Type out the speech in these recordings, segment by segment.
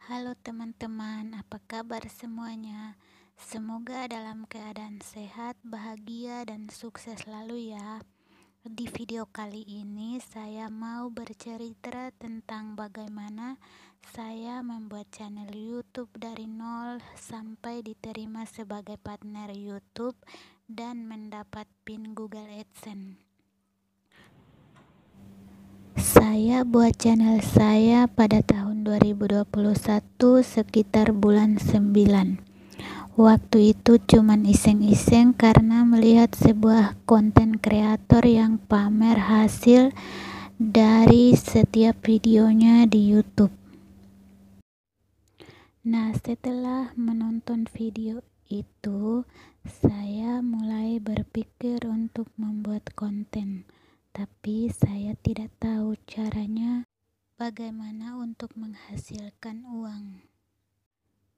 Halo teman-teman, apa kabar semuanya? Semoga dalam keadaan sehat, bahagia, dan sukses selalu ya. Di video kali ini saya mau bercerita tentang bagaimana saya membuat channel YouTube dari nol sampai diterima sebagai partner YouTube dan mendapat PIN Google AdSense. Saya buat channel saya pada tahun 2021 sekitar bulan 9. Waktu itu cuman iseng-iseng karena melihat sebuah konten kreator yang pamer hasil dari setiap videonya di YouTube. Nah, setelah menonton video itu, saya mulai berpikir untuk membuat konten. Tapi saya tidak tahu caranya bagaimana untuk menghasilkan uang.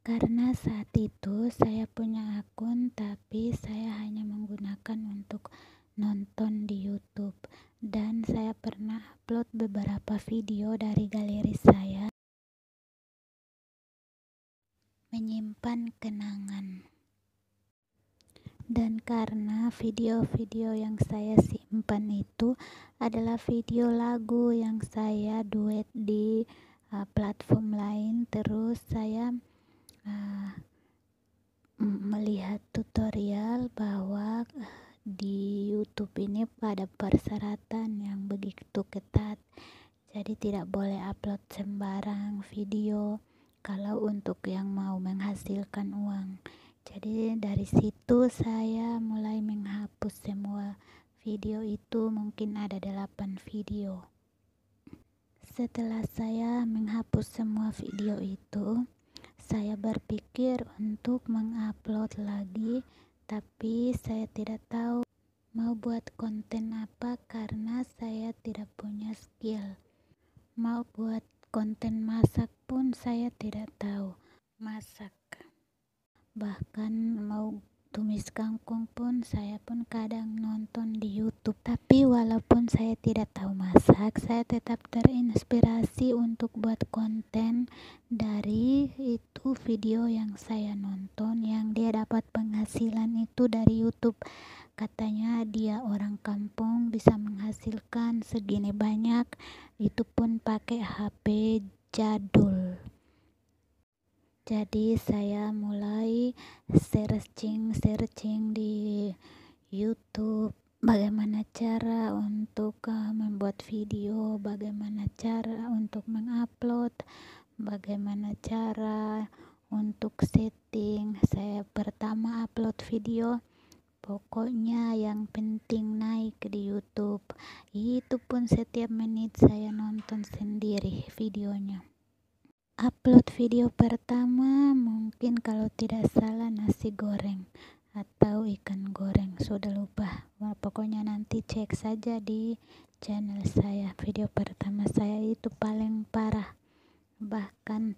Karena saat itu saya punya akun, tapi saya hanya menggunakan untuk nonton di YouTube. Dan saya pernah upload beberapa video dari galeri saya, menyimpan kenangan. Dan karena video-video yang saya simpan itu adalah video lagu yang saya duet di platform lain, terus saya melihat tutorial bahwa di YouTube ini pada persyaratan yang begitu ketat, jadi tidak boleh upload sembarang video kalau untuk yang mau menghasilkan uang. Jadi dari situ saya mulai menghapus semua video itu, mungkin ada 8 video. Setelah saya menghapus semua video itu, saya berpikir untuk mengupload lagi, tapi saya tidak tahu mau buat konten apa karena saya tidak punya skill. Mau buat konten masak pun saya tidak tahu masak. Bahkan mau tumis kangkung pun saya pun kadang nonton di YouTube. Tapi walaupun saya tidak tahu masak, saya tetap terinspirasi untuk buat konten dari itu video yang saya nonton, yang dia dapat penghasilan itu dari YouTube. Katanya dia orang kampung bisa menghasilkan segini banyak, itu pun pakai HP jadul. Jadi saya mulai searching di YouTube bagaimana cara untuk membuat video, bagaimana cara untuk mengupload, bagaimana cara untuk setting. Saya pertama upload video, pokoknya yang penting naik di YouTube. Itu pun setiap menit saya nonton sendiri videonya. Upload video pertama mungkin kalau tidak salah nasi goreng atau ikan goreng, sudah lupa. Pokoknya nanti cek saja di channel saya. Video pertama saya itu paling parah, bahkan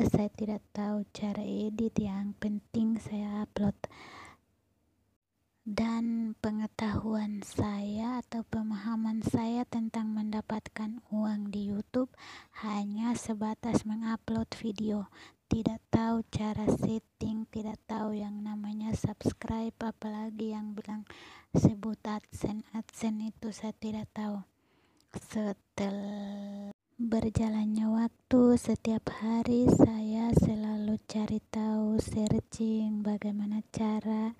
saya tidak tahu cara edit, yang penting saya upload. Dan pengetahuan saya atau pemahaman saya tentang mendapatkan uang di YouTube hanya sebatas mengupload video, tidak tahu cara setting, tidak tahu yang namanya subscribe, apalagi yang bilang sebut AdSense itu saya tidak tahu. Setelah berjalannya waktu, setiap hari saya selalu cari tahu, searching bagaimana cara,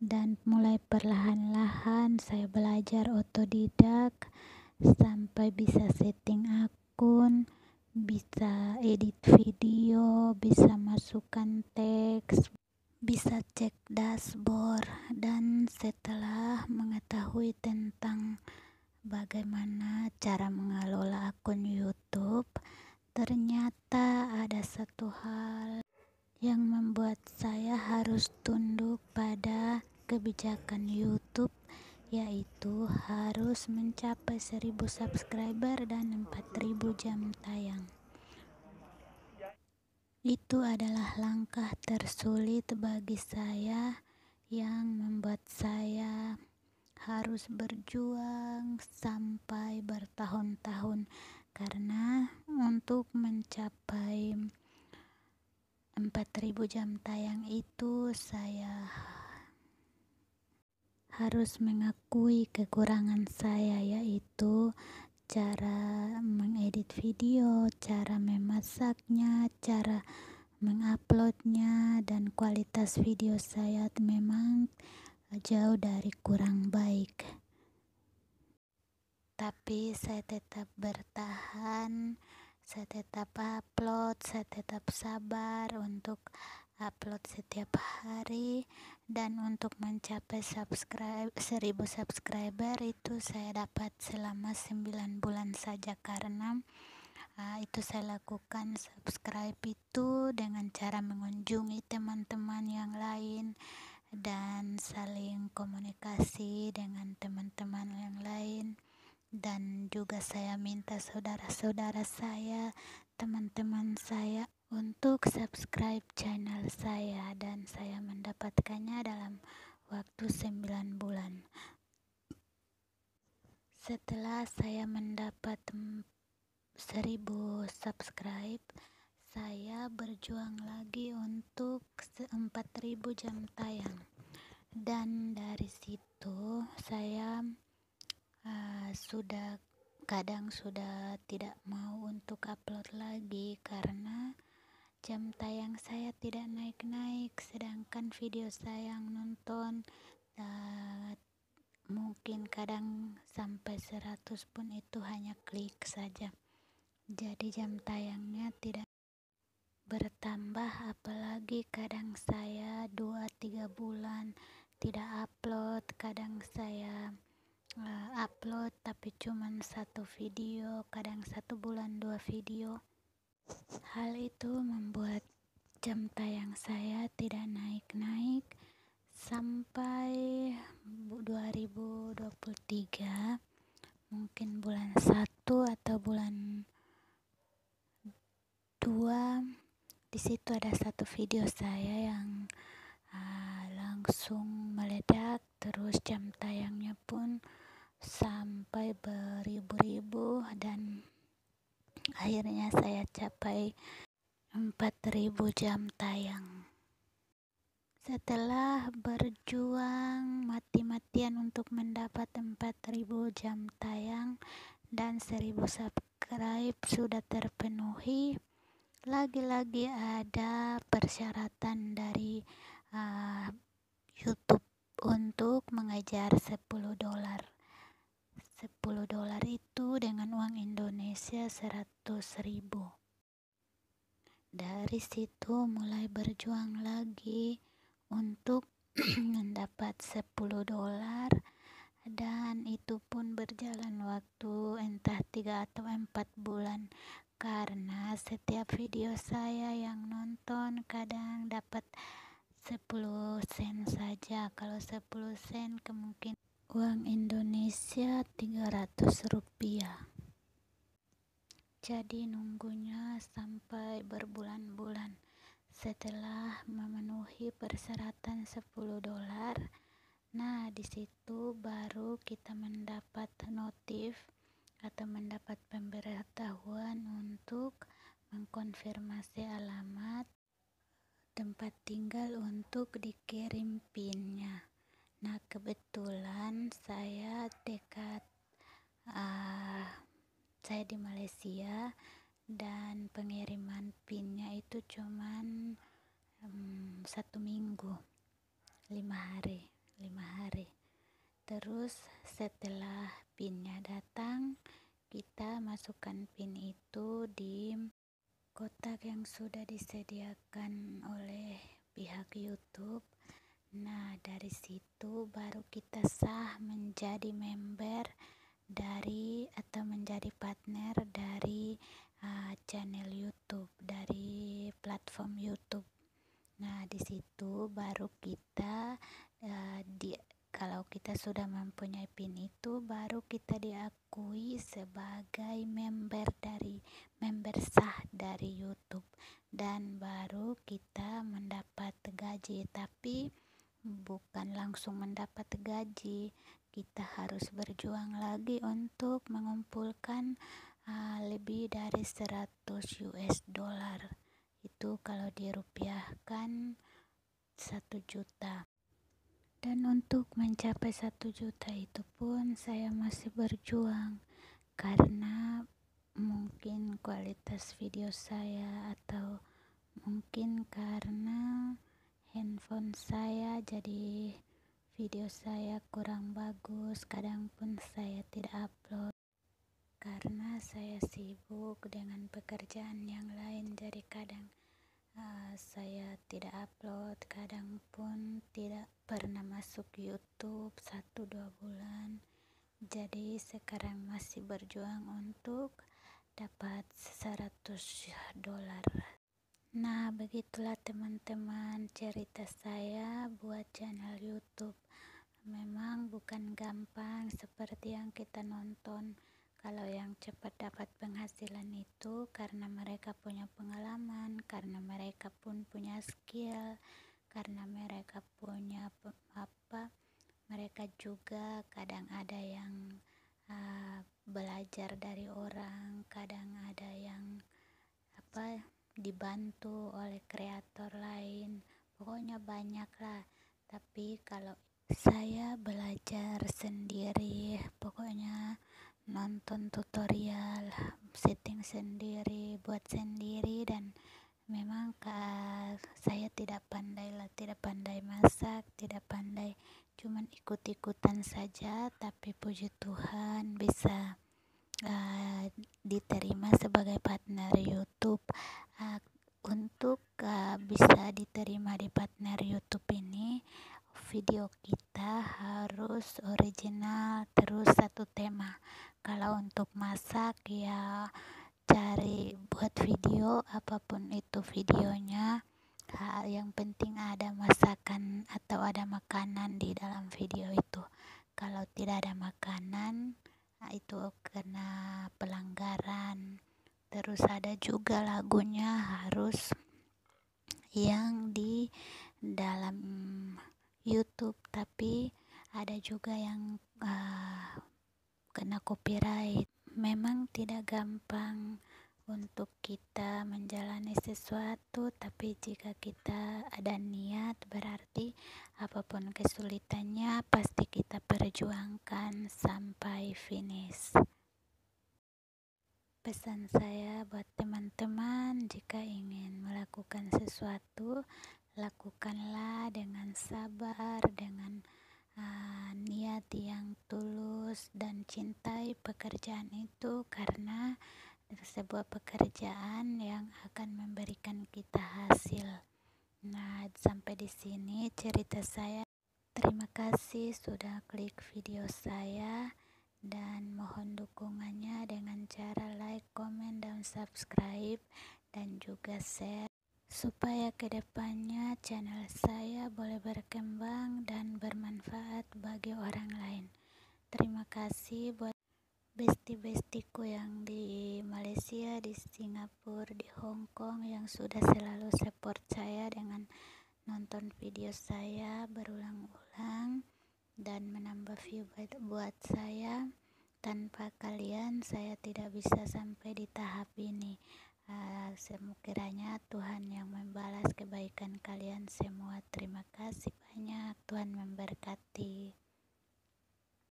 dan mulai perlahan-lahan saya belajar otodidak sampai bisa setting akun, bisa edit video, bisa masukkan teks, bisa cek dashboard. Dan setelah mengetahui tentang bagaimana cara mengelola akun YouTube, ternyata ada satu hal yang membuat saya harus tunduk pada kebijakan YouTube, yaitu harus mencapai 1000 subscriber dan 4000 jam tayang. Itu adalah langkah tersulit bagi saya, yang membuat saya harus berjuang sampai bertahun-tahun, karena untuk mencapai 4.000 jam tayang itu saya harus mengakui kekurangan saya, yaitu cara mengedit video, cara memasaknya, cara menguploadnya, dan kualitas video saya memang jauh dari kurang baik. Tapi saya tetap bertahan, saya tetap upload, saya tetap sabar untuk upload setiap hari, dan untuk mencapai 1000 subscriber itu saya dapat selama 9 bulan saja, karena itu saya lakukan subscribe itu dengan cara mengunjungi teman-teman yang lain dan saling komunikasi dengan teman-teman yang lain. Dan juga saya minta saudara-saudara saya, teman-teman saya untuk subscribe channel saya, dan saya mendapatkannya dalam waktu 9 bulan. Setelah saya mendapat 1000 subscribe, saya berjuang lagi untuk 4.000 jam tayang, dan dari situ saya sudah tidak mau untuk upload lagi karena jam tayang saya tidak naik-naik, sedangkan video saya yang nonton mungkin kadang sampai 100 pun itu hanya klik saja. Jadi jam tayangnya tidak bertambah, apalagi kadang saya 2-3 bulan tidak upload, kadang saya upload tapi cuman 1 video, kadang 1 bulan 2 video. Hal itu membuat jam tayang saya tidak naik-naik sampai 2023, mungkin bulan 1 atau bulan 2. Di situ ada 1 video saya yang langsung meledak, terus jam tayangnya pun sampai beribu-ribu, dan akhirnya saya capai 4.000 jam tayang. Setelah berjuang mati-matian untuk mendapat 4.000 jam tayang dan 1000 subscribe sudah terpenuhi, lagi-lagi ada persyaratan dari YouTube untuk mengejar $10. $10 itu dengan uang Indonesia 100.000. Dari situ mulai berjuang lagi untuk mendapat $10, dan itu pun berjalan waktu entah 3 atau 4 bulan, karena setiap video saya yang nonton kadang dapat 10 sen saja. Kalau 10 sen kemungkinan uang Indonesia 300 rupiah. Jadi nunggunya sampai berbulan-bulan. Setelah memenuhi persyaratan $10, nah di situ baru kita mendapat notif atau mendapat pemberitahuan untuk mengkonfirmasi alamat tempat tinggal untuk dikirim PIN-nya. Nah kebetulan saya saya di Malaysia, dan pengiriman PIN-nya itu cuman 1 minggu, 5 hari. Terus setelah PIN-nya datang, kita masukkan PIN itu di kotak yang sudah disediakan oleh pihak YouTube. Nah dari situ baru kita sah menjadi member dari atau menjadi partner dari channel YouTube, dari platform YouTube. Nah di situ baru kita kalau kita sudah mempunyai PIN itu, baru kita diakui sebagai member sah dari YouTube, dan baru kita mendapat gaji. Tapi bukan langsung mendapat gaji, kita harus berjuang lagi untuk mengumpulkan lebih dari $100, Itu kalau dirupiahkan 1 juta. Dan untuk mencapai 1 juta itu pun saya masih berjuang, karena mungkin kualitas video saya atau mungkin karena handphone saya, jadi video saya kurang bagus. Kadang pun saya tidak upload karena saya sibuk dengan pekerjaan yang lain, jadi kadang saya tidak upload, kadang pun tidak pernah masuk YouTube 1-2 bulan. Jadi sekarang masih berjuang untuk dapat $100. Nah, begitulah teman-teman cerita saya buat channel YouTube. Memang bukan gampang seperti yang kita nonton. Kalau yang cepat dapat penghasilan itu karena mereka punya pengalaman, karena mereka pun punya skill, karena mereka punya mereka juga kadang ada yang belajar dari orang, kadang ada yang dibantu oleh kreator lain. Pokoknya banyak lah. Tapi kalau saya belajar sendiri, pokoknya nonton tutorial, setting sendiri, buat sendiri, dan memang saya tidak pandai masak, tidak pandai, cuman ikut-ikutan saja. Tapi puji Tuhan bisa diterima sebagai partner YouTube. Untuk bisa diterima di partner YouTube ini, video kita harus original, terus satu tema. Kalau untuk masak ya cari buat video apapun itu videonya, yang penting ada masakan atau ada makanan di dalam video itu. Kalau tidak ada makanan, itu kena pelanggaran. Terus ada juga lagunya harus yang di dalam YouTube, tapi ada juga yang kena copyright. Memang tidak gampang untuk kita menjalani sesuatu, tapi jika kita ada niat, berarti apapun kesulitannya pasti kita perjuangkan sampai finish. Pesan saya buat teman-teman, jika ingin melakukan sesuatu, lakukanlah dengan sabar, dengan niat yang tulus, dan cintai pekerjaan itu, karena sebuah pekerjaan yang akan memberikan kita hasil. Nah, sampai di sini cerita saya. Terima kasih sudah klik video saya, dan mohon dukungannya dengan cara like, komen, dan subscribe, dan juga share, supaya kedepannya channel saya boleh berkembang dan bermanfaat bagi orang lain. Terima kasih buat besti-bestiku yang di Malaysia, di Singapura, di Hong Kong, yang sudah selalu support saya dengan nonton video saya berulang-ulang dan menambah view buat saya. Tanpa kalian saya tidak bisa sampai di tahap ini. Kiranya Tuhan yang membalas kebaikan kalian semua. Terima kasih banyak. Tuhan memberkati.